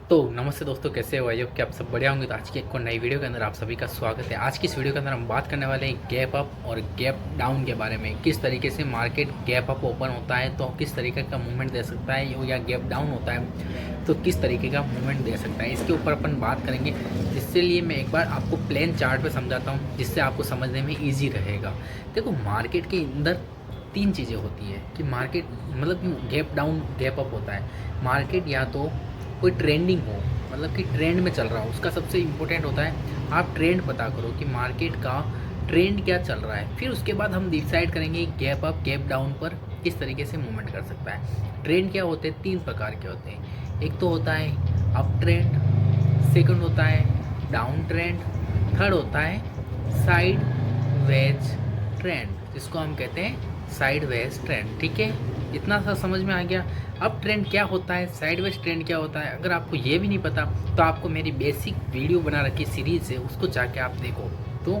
तो नमस्ते दोस्तों, कैसे हो? आई होप कि आप सब बढ़िया होंगे। तो आज की एक और नई वीडियो के अंदर आप सभी का स्वागत है। आज की इस वीडियो के अंदर हम बात करने वाले हैं गैप अप और गैप डाउन के बारे में। किस तरीके से मार्केट गैप अप ओपन होता है तो किस तरीके का मूवमेंट दे सकता है, या गैप डाउन होता है तो किस तरीके का मूवमेंट दे सकता है, इसके ऊपर अपन बात करेंगे। इसके लिए मैं एक बार आपको प्लेन चार्ट पर समझाता हूँ, जिससे आपको समझने में ईजी रहेगा। देखो, मार्केट के अंदर तीन चीज़ें होती है कि मार्केट मतलब गैप डाउन गैप अप होता है। मार्केट या तो कोई ट्रेंडिंग हो, मतलब कि ट्रेंड में चल रहा हो, उसका सबसे इम्पोर्टेंट होता है आप ट्रेंड पता करो कि मार्केट का ट्रेंड क्या चल रहा है। फिर उसके बाद हम डिसाइड करेंगे गैप अप गैप डाउन पर किस तरीके से मूवमेंट कर सकता है। ट्रेंड क्या होते हैं? तीन प्रकार के होते हैं। एक तो होता है अप ट्रेंड, सेकंड होता है डाउन ट्रेंड, थर्ड होता है साइड वेज ट्रेंड, जिसको हम कहते हैं साइड वेज ट्रेंड। ठीक है, इतना सा समझ में आ गया। अब ट्रेंड क्या होता है, साइडवेज ट्रेंड क्या होता है, अगर आपको ये भी नहीं पता तो आपको मेरी बेसिक वीडियो बना रखी सीरीज़ है, उसको जाके आप देखो। तो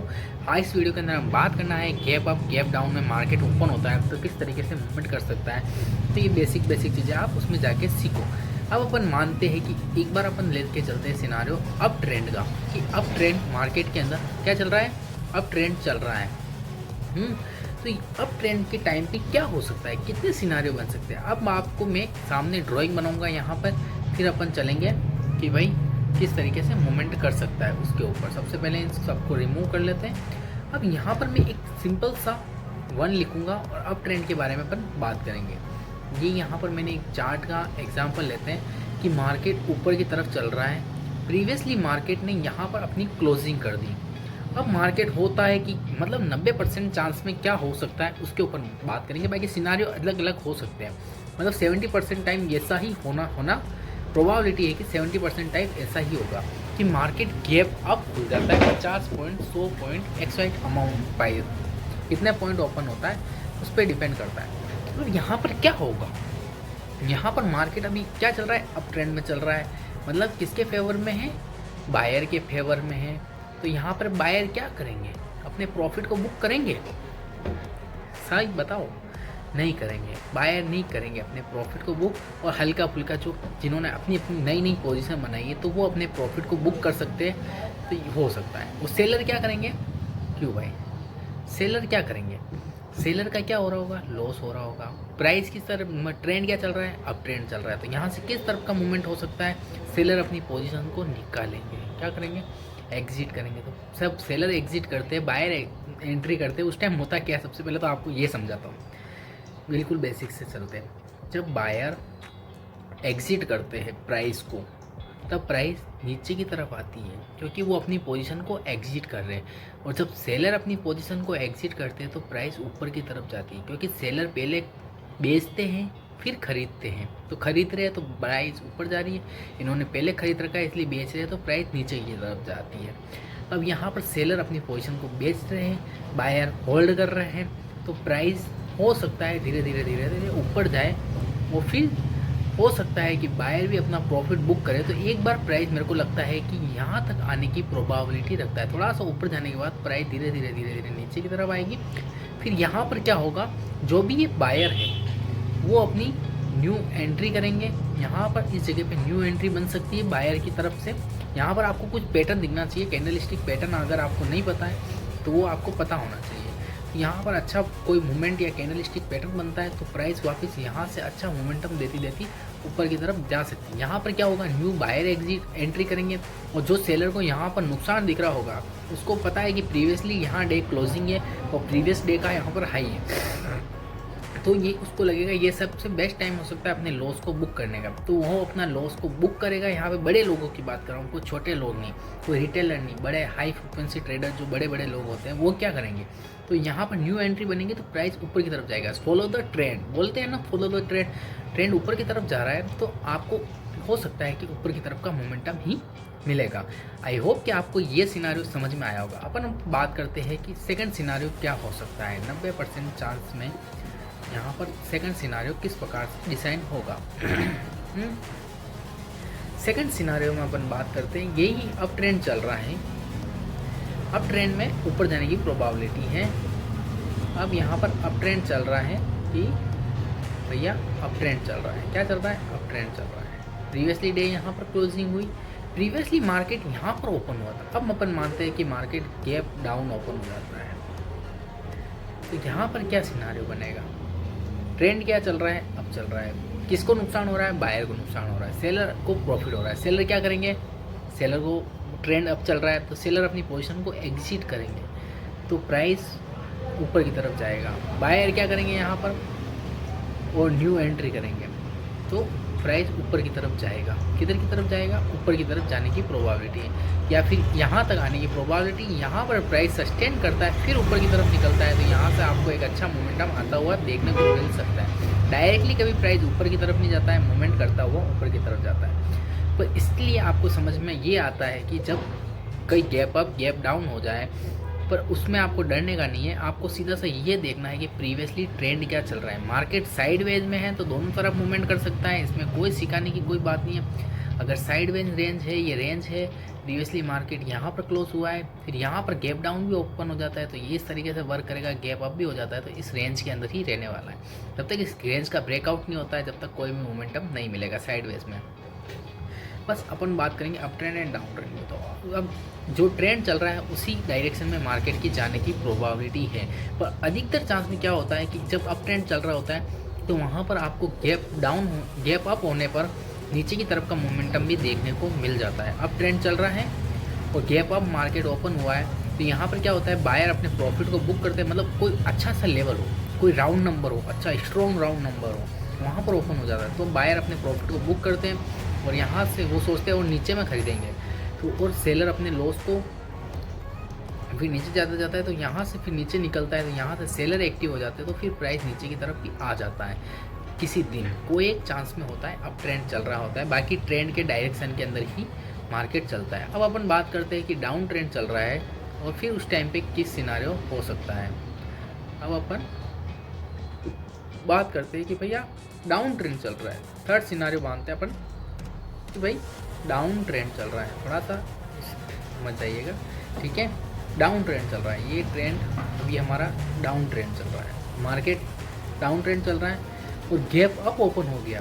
आज इस वीडियो के अंदर हम बात करना है गैप अप गैप डाउन में मार्केट ओपन होता है तो किस तरीके से मूवमेंट कर सकता है। तो ये बेसिक चीज़ें आप उसमें जाके सीखो। अब अपन मानते हैं कि एक बार अपन लेके चलते हैं सिनारियो अप ट्रेंड का, कि अप ट्रेंड मार्केट के अंदर क्या चल रहा है, अप ट्रेंड चल रहा है। तो अप ट्रेंड के टाइम पे क्या हो सकता है, कितने सिनारियो बन सकते हैं। अब आपको मैं सामने ड्राइंग बनाऊंगा यहाँ पर, फिर अपन चलेंगे कि भाई किस तरीके से मूवमेंट कर सकता है उसके ऊपर। सबसे पहले इन सबको रिमूव कर लेते हैं। अब यहाँ पर मैं एक सिंपल सा वन लिखूँगा और अप ट्रेंड के बारे में अपन बात करेंगे। ये यहाँ पर मैंने एक चार्ट का एग्जाम्पल लेते हैं कि मार्केट ऊपर की तरफ चल रहा है। प्रीवियसली मार्केट ने यहाँ पर अपनी क्लोजिंग कर दी। अब मार्केट होता है कि मतलब 90% चांस में क्या हो सकता है उसके ऊपर बात करेंगे। बाकी सिनारियो अलग अलग हो सकते हैं, मतलब 70% टाइम ऐसा ही होना प्रोबेबिलिटी है कि 70% टाइम ऐसा ही होगा कि मार्केट गैप अप खुल जाता है 50 point 100 point excite amount price कितने पॉइंट ओपन होता है उस पर डिपेंड करता है। तो यहाँ पर क्या होगा, यहाँ पर मार्केट अभी क्या चल रहा है, अप ट्रेंड में चल रहा है, मतलब किसके फेवर में है, बायर के फेवर में है। तो यहाँ पर बायर क्या करेंगे, अपने प्रॉफिट को बुक करेंगे? सही बताओ, नहीं करेंगे। बायर नहीं करेंगे अपने प्रॉफिट को बुक, और हल्का फुल्का जो जिन्होंने अपनी अपनी नई नई पोजीशन बनाई है तो वो अपने प्रॉफिट को बुक कर सकते हैं। तो हो सकता है वो सेलर क्या करेंगे, क्यों भाई, सेलर क्या करेंगे, सेलर का क्या हो रहा होगा, लॉस हो रहा होगा। प्राइस किस तरफ, ट्रेंड क्या चल रहा है, अप ट्रेंड चल रहा है, तो यहाँ से किस तरफ का मूवमेंट हो सकता है, सेलर अपनी पोजीशन को निकालेंगे, क्या करेंगे, एग्जिट करेंगे। तो सब सेलर एग्जिट करते हैं, बायर एंट्री करते हैं, उस टाइम होता क्या है, सबसे पहले तो आपको ये समझाता हूँ, बिल्कुल बेसिक से चलते हैं। जब बायर एग्जिट करते हैं प्राइस को, तब प्राइस नीचे की तरफ आती है क्योंकि वो अपनी पोजीशन को एग्जिट कर रहे हैं। और जब सेलर अपनी पोजीशन को एग्जिट करते हैं तो प्राइस ऊपर की तरफ जाती है, क्योंकि सेलर पहले बेचते हैं फिर खरीदते हैं। तो खरीद रहे हैं तो प्राइस ऊपर जा रही है, इन्होंने पहले खरीद रखा है इसलिए बेच रहे हैं तो प्राइस नीचे की तरफ जाती है। अब यहाँ पर सेलर अपनी पोजीशन को बेच रहे हैं, बायर होल्ड कर रहे हैं, तो प्राइस हो सकता है धीरे धीरे ऊपर जाए। वो फिर हो सकता है कि बायर भी अपना प्रॉफिट बुक करे। तो एक बार प्राइस मेरे को लगता है कि यहाँ तक आने की प्रोबेबिलिटी रखता है, थोड़ा सा ऊपर जाने के बाद प्राइस धीरे धीरे नीचे की तरफ आएगी। फिर यहाँ पर क्या होगा, जो भी ये बायर है वो अपनी न्यू एंट्री करेंगे। यहाँ पर इस जगह पे न्यू एंट्री बन सकती है बायर की तरफ से। यहाँ पर आपको कुछ पैटर्न दिखना चाहिए, कैंडलस्टिक पैटर्न अगर आपको नहीं पता है तो वो आपको पता होना चाहिए। यहाँ पर अच्छा कोई मूवमेंट या कैंडलस्टिक पैटर्न बनता है तो प्राइस वापस यहाँ से अच्छा मोमेंटम देती ऊपर की तरफ जा सकती है। यहाँ पर क्या होगा, न्यू बायर एग्जिट एंट्री करेंगे, और जो सेलर को यहाँ पर नुकसान दिख रहा होगा उसको पता है कि प्रीवियसली यहाँ डे क्लोजिंग है और प्रीवियस डे का यहाँ पर हाई है, तो ये उसको लगेगा ये सबसे बेस्ट टाइम हो सकता है अपने लॉस को बुक करने का। तो वो अपना लॉस को बुक करेगा। यहाँ पे बड़े लोगों की बात कर रहा हूँ, कोई छोटे लोग नहीं, कोई रिटेलर नहीं, बड़े हाई फ्रिक्वेंसी ट्रेडर जो बड़े बड़े लोग होते हैं वो क्या करेंगे, तो यहाँ पर न्यू एंट्री बनेंगे तो प्राइस ऊपर की तरफ जाएगा। फॉलो द ट्रेंड बोलते हैं ना, फॉलो द ट्रेंड, ट्रेंड ऊपर की तरफ जा रहा है तो आपको हो सकता है कि ऊपर की तरफ का मोमेंटम ही मिलेगा। आई होप कि आपको ये सिनारियो समझ में आया होगा। अपन बात करते हैं कि सेकंड सिनारियो क्या हो सकता है। 90% चांस में यहाँ पर सेकंड सिनारियो किस प्रकार से डिज़ाइन होगा। सेकंड सिनारियो में अपन बात करते हैं, यही अप ट्रेंड चल रहा है, अप ट्रेंड में ऊपर जाने की प्रोबेबिलिटी है। अब यहाँ पर अप ट्रेंड चल रहा है कि भैया अप ट्रेंड चल रहा है, क्या चल रहा है, अप ट्रेंड चल रहा है। प्रीवियसली डे यहाँ पर क्लोजिंग हुई, प्रीवियसली मार्केट यहाँ पर ओपन हुआ था। अब अपन मानते हैं कि मार्केट गैप डाउन ओपन हो जाता है, तो यहाँ पर क्या सिनारियो बनेगा? ट्रेंड क्या चल रहा है? अब चल रहा है, किसको नुकसान हो रहा है? बायर को नुकसान हो रहा है, सेलर को प्रॉफिट हो रहा है। सेलर क्या करेंगे? सेलर को ट्रेंड अब चल रहा है तो सेलर अपनी पोजीशन को एग्जिट करेंगे, तो प्राइस ऊपर की तरफ जाएगा। बायर क्या करेंगे यहाँ पर? और न्यू एंट्री करेंगे, तो प्राइस ऊपर की तरफ जाएगा। किधर की तरफ जाएगा? ऊपर की तरफ जाने की प्रोबेबिलिटी है, या फिर यहाँ तक आने की प्रोबेबिलिटी। यहाँ पर प्राइस सस्टेन करता है, फिर ऊपर की तरफ निकलता है, तो यहाँ से आपको एक अच्छा मोमेंटम आता हुआ देखने को मिल सकता है। डायरेक्टली कभी प्राइस ऊपर की तरफ नहीं जाता है, मूवमेंट करता हुआ ऊपर की तरफ जाता है। पर इसलिए आपको समझ में ये आता है कि जब कई गैप अप गैप डाउन हो जाए, पर उसमें आपको डरने का नहीं है। आपको सीधा सा ये देखना है कि प्रीवियसली ट्रेंड क्या चल रहा है। मार्केट साइडवेज में है तो दोनों तरफ मूवमेंट कर सकता है, इसमें कोई सिखाने की कोई बात नहीं है। अगर साइडवेज रेंज है, ये रेंज है, प्रीवियसली मार्केट यहाँ पर क्लोज हुआ है, फिर यहाँ पर गैप डाउन भी ओपन हो जाता है, तो ये इस तरीके से वर्क करेगा। गैप अप भी हो जाता है तो इस रेंज के अंदर ही रहने वाला है। जब तक इस रेंज का ब्रेकआउट नहीं होता है, जब तक कोई भी मोमेंटम नहीं मिलेगा साइडवेज में। बस अपन बात करेंगे up trend and down trend में। तो अब जो ट्रेंड चल रहा है उसी डायरेक्शन में मार्केट की जाने की प्रोबेबिलिटी है। पर अधिकतर चांस में क्या होता है कि जब अप ट्रेंड चल रहा होता है तो वहाँ पर आपको गैप अप होने पर नीचे की तरफ का मोमेंटम भी देखने को मिल जाता है। अप ट्रेंड चल रहा है और गैप अप मार्केट ओपन हुआ है, तो यहाँ पर क्या होता है, बायर अपने प्रॉफिट को बुक करते हैं। मतलब कोई अच्छा सा लेवल हो, कोई राउंड नंबर हो, अच्छा स्ट्रॉन्ग राउंड नंबर हो, वहाँ पर ओपन हो जाता है, तो बायर अपने प्रॉफिट को बुक करते हैं और यहाँ से वो सोचते हैं और नीचे में खरीदेंगे, तो और सेलर अपने लॉस को फिर नीचे जाता जाता है, तो यहाँ से फिर नीचे निकलता है, तो यहाँ से सेलर एक्टिव हो जाते हैं, तो फिर प्राइस नीचे की तरफ भी आ जाता है। किसी दिन कोई एक चांस में होता है अब ट्रेंड चल रहा होता है, बाकी ट्रेंड के डायरेक्शन के अंदर ही मार्केट चलता है। अब अपन बात करते हैं कि डाउन ट्रेंड चल रहा है और फिर उस टाइम पे किस सिनारियो हो सकता है। अब अपन बात करते हैं कि भैया डाउन ट्रेंड चल रहा है, थर्ड सिनारियो मानते हैं अपन कि भाई डाउन ट्रेंड चल रहा है। थोड़ा सा समझ जाइएगा, ठीक है। डाउन ट्रेंड चल रहा है, ये ट्रेंड अभी हमारा डाउन ट्रेंड चल रहा है, मार्केट डाउन ट्रेंड चल रहा है और गैप अप ओपन हो गया,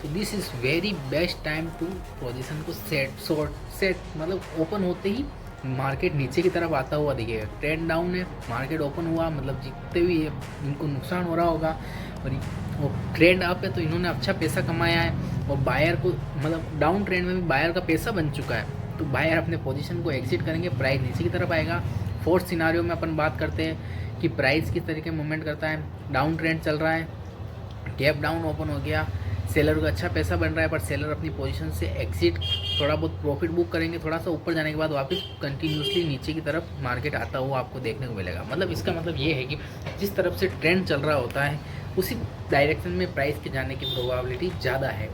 तो this is very best time to position को सेट मतलब ओपन होते ही मार्केट नीचे की तरफ आता हुआ दिखेगा। ट्रेंड डाउन है, मार्केट ओपन हुआ, मतलब जितने भी इनको नुकसान हो रहा होगा, और वो ट्रेंड अप है तो इन्होंने अच्छा पैसा कमाया है, और बायर को मतलब डाउन ट्रेंड में भी बायर का पैसा बन चुका है, तो बायर अपने पोजीशन को एग्जिट करेंगे, प्राइस नीचे की तरफ आएगा। फोर्थ सिनारियो में अपन बात करते हैं कि प्राइस किस तरीके मूवमेंट करता है। डाउन ट्रेंड चल रहा है, गैप डाउन ओपन हो गया, सेलर को अच्छा पैसा बन रहा है, पर सेलर अपनी पोजीशन से एग्जिट, थोड़ा बहुत प्रॉफिट बुक करेंगे, थोड़ा सा ऊपर जाने के बाद वापस कंटिन्यूसली नीचे की तरफ मार्केट आता हुआ आपको देखने को मिलेगा। मतलब इसका मतलब ये है कि जिस तरफ से ट्रेंड चल रहा होता है उसी डायरेक्शन में प्राइस के जाने की प्रोबेबिलिटी ज़्यादा है,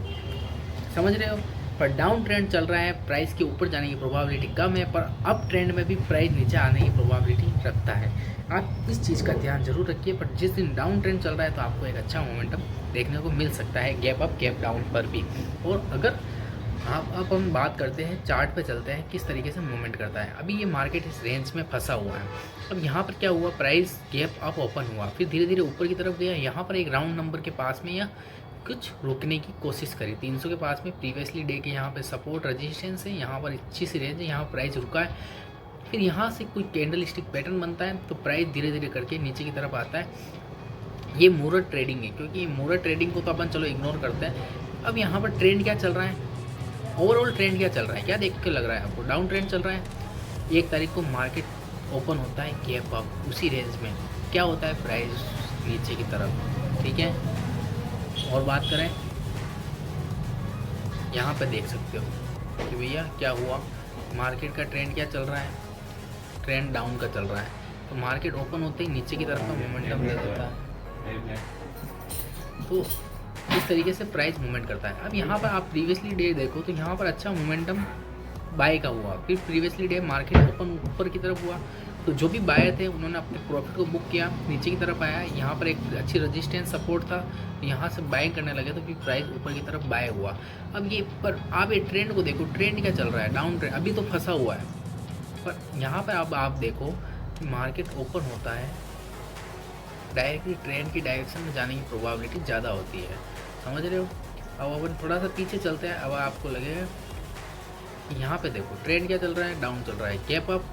समझ रहे हो। पर डाउन ट्रेंड चल रहा है, प्राइस के ऊपर जाने की प्रोबेबिलिटी कम है, पर अप ट्रेंड में भी प्राइस नीचे आने की प्रोबेबिलिटी रखता है। आप इस चीज़ का ध्यान जरूर रखिए। पर जिस दिन डाउन ट्रेंड चल रहा है तो आपको एक अच्छा मोमेंटम देखने को मिल सकता है गैप अप गैप डाउन पर भी। और अगर अब हम बात करते हैं चार्ट पे चलते हैं किस तरीके से मूवमेंट करता है। अभी ये मार्केट इस रेंज में फंसा हुआ है। अब यहाँ पर क्या हुआ, प्राइस गैप अप ओपन हुआ, फिर धीरे धीरे ऊपर की तरफ गया, यहाँ पर एक राउंड नंबर के पास में या कुछ रोकने की कोशिश करी 300 के पास में। प्रीवियसली डे के यहाँ पे सपोर्ट रेजिस्टेंस है, यहाँ पर अच्छी सी रेंज है, यहाँ प्राइस रुका है, फिर यहाँ से कोई कैंडल स्टिक पैटर्न बनता है, तो प्राइस धीरे धीरे करके नीचे की तरफ आता है। ये मूरर ट्रेडिंग है, क्योंकि मूरर ट्रेडिंग को तो अपन चलो इग्नोर करते हैं। अब यहाँ पर ट्रेंड क्या चल रहा है, ओवरऑल ट्रेंड क्या चल रहा है, क्या देख के लग रहा है आपको, डाउन ट्रेंड चल रहा है। 1 तारीख को मार्केट ओपन होता है गैप अप, उसी रेंज में क्या होता है, प्राइस नीचे की तरफ, ठीक है। और बात करें यहाँ पे देख सकते हो कि भैया क्या हुआ, मार्केट का ट्रेंड क्या चल रहा है, ट्रेंड डाउन का चल रहा है, तो मार्केट ओपन होते ही नीचे की तरफ का मोमेंटम दे देता है, तो इस तरीके से प्राइस मूवमेंट करता है। अब यहाँ पर आप प्रीवियसली डे देखो तो यहाँ पर अच्छा मोमेंटम बाय का हुआ, फिर प्रीवियसली डे मार्केट ओपन ऊपर की तरफ हुआ, तो जो भी बायर थे उन्होंने अपने प्रॉफिट को बुक किया, नीचे की तरफ आया, यहाँ पर एक अच्छी रेजिस्टेंस सपोर्ट था, यहाँ से बाय करने लगे, तो फिर प्राइस ऊपर की तरफ बाय हुआ। अब ये पर आप ये ट्रेंड को देखो, ट्रेंड क्या चल रहा है, डाउन ट्रेंड, अभी तो फंसा हुआ है, पर यहाँ पर अब आप देखो कि मार्केट ओपन होता है, डायरेक्टली ट्रेंड की डायरेक्शन में जाने की प्रोबेबिलिटी ज़्यादा होती है, समझ रहे हो। अब अपन थोड़ा सा पीछे चलते हैं। अब आपको लगेगा यहाँ पे देखो ट्रेंड क्या चल रहा है, डाउन चल रहा है, gap up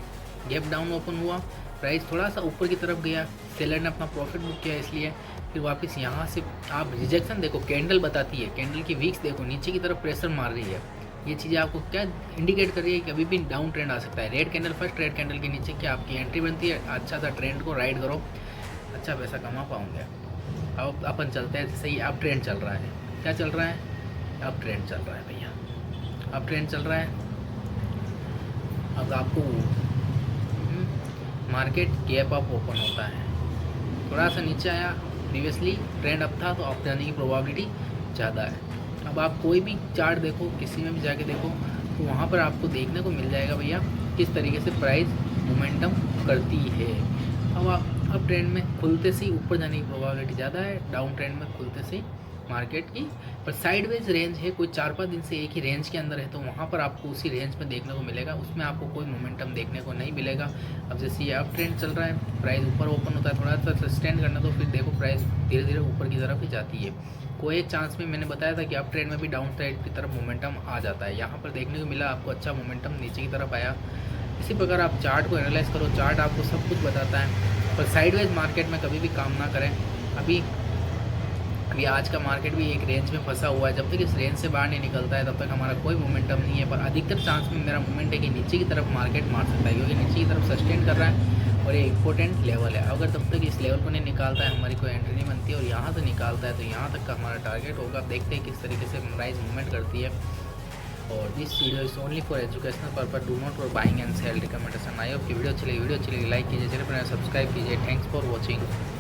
gap down open हुआ, प्राइस थोड़ा सा ऊपर की तरफ गया, सेलर ने अपना प्रॉफिट बुक किया इसलिए, फिर वापस यहाँ से आप रिजेक्शन देखो, कैंडल बताती है, कैंडल की वीक्स देखो नीचे की तरफ प्रेशर मार रही है। ये चीज़ें आपको क्या इंडिकेट कर रही है कि अभी भी डाउन ट्रेंड आ सकता है। Red candle first, red candle के नीचे क्या आपकी एंट्री बनती है, अच्छा सा ट्रेंड को राइड करो, अच्छा पैसा कमा पाओगे। अब अपन चलते हैं, सही अब ट्रेंड चल रहा है, क्या चल रहा है, अब ट्रेंड चल रहा है भैया, अब ट्रेंड चल रहा है। अब आपको मार्केट गैप अप ओपन होता है, थोड़ा सा नीचे आया, प्रीवियसली ट्रेंड अप था तो अप जाने की प्रोबेबिलिटी ज़्यादा है। अब आप कोई भी चार्ट देखो, किसी में भी जाके देखो, तो वहाँ पर आपको देखने को मिल जाएगा भैया किस तरीके से प्राइस मोमेंटम करती है। अब ट्रेंड में खुलते से ही ऊपर जाने की प्रोबेबिलिटी ज़्यादा है, डाउन ट्रेंड में खुलते से मार्केट की पर साइडवेज रेंज है, कोई 4-5 दिन से एक ही रेंज के अंदर है, तो वहाँ पर आपको उसी रेंज में देखने को मिलेगा, उसमें आपको कोई मोमेंटम देखने को नहीं मिलेगा। अब जैसे ये अप ट्रेंड चल रहा है, प्राइस ऊपर ओपन होता है, थोड़ा सा सस्टेन करना तो फिर देखो प्राइस धीरे धीरे ऊपर की तरफ ही जाती है। कोई एक चांस में मैंने बताया था कि अप ट्रेंड में भी डाउन साइड की तरफ मोमेंटम आ जाता है, यहाँ पर देखने को मिला आपको अच्छा मोमेंटम नीचे की तरफ आया। इसी प्रकार आप चार्ट को एनालाइज करो, चार्ट आपको सब कुछ बताता है, पर साइडवेज मार्केट में कभी भी काम ना करें। अभी आज का मार्केट भी एक रेंज में फंसा हुआ है, जब तक इस रेंज से बाहर नहीं निकलता है तब तक हमारा कोई मोमेंटम नहीं है, पर अधिकतर चांस में मेरा मोमेंट है कि नीचे की तरफ मार्केट मार सकता है, क्योंकि नीचे की तरफ सस्टेन कर रहा है और ये इंपॉर्टेंट लेवल है। अगर तब तक इस लेवल को नहीं निकालता है हमारी कोई एंट्री नहीं बनती है, और यहाँ से निकालता है तो यहाँ तक का हमारा टारगेट होगा। देखते हैं किस तरीके से प्राइस मूवमेंट करती है। और this video is only for educational purpose, do not for buying and cell recommendation. I hope की वीडियो अच्छी लगी लाइक कीजिए, चैनल पर सब्सक्राइब कीजिए। Thanks for watching.